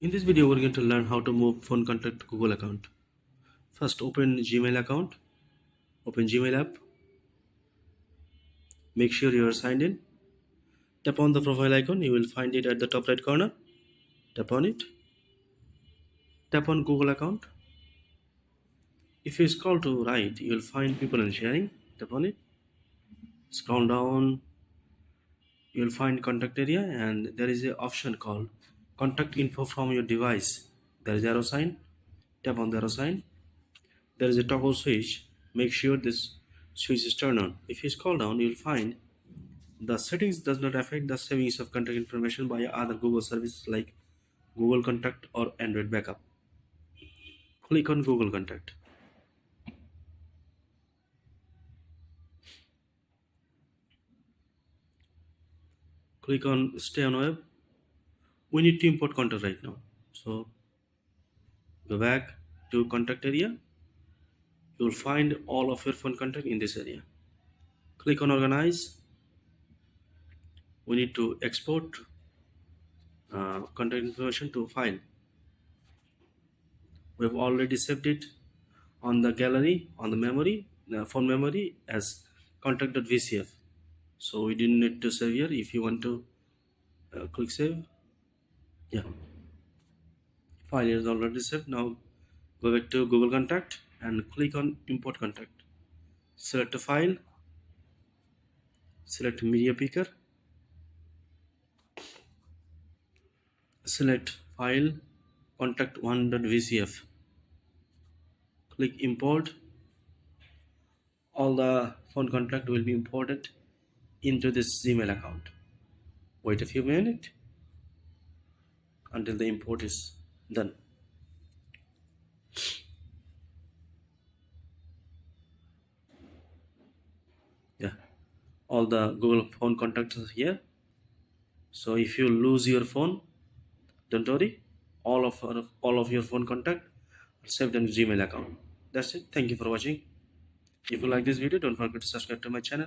In this video, we're going to learn how to move phone contact to Google account. First, open Gmail account, open Gmail app, make sure you are signed in. Tap on the profile icon, you will find it at the top right corner. Tap on it. Tap on Google account. If you scroll to right, you will find people and sharing. Tap on it. Scroll down, you will find contact area, and there is an option called contact info from your device. There is arrow sign. Tap on the arrow sign. There is a toggle switch. Make sure this switch is turned on. If you scroll down, you will find the settings does not affect the savings of contact information by other Google services like Google Contact or Android Backup. Click on Google Contact. Click on Stay on Web. We need to import contact right now. So go back to contact area. You will find all of your phone contact in this area. Click on Organize. We need to export contact information to file. We have already saved it on the gallery, on the memory, the phone memory as contact.vcf. So we didn't need to save here. If you want to click save, yeah, file is already saved. Now go back to Google Contact and click on Import Contact. Select a file, select Media Picker, select file contact1.vcf. Click Import. All the phone contact will be imported into this Gmail account. Wait a few minutes until the import is done. Yeah, all the Google phone contacts are here. So if you lose your phone, don't worry, all of your phone contact are saved in Gmail account. That's it. Thank you for watching. If you like this video, don't forget to subscribe to my channel.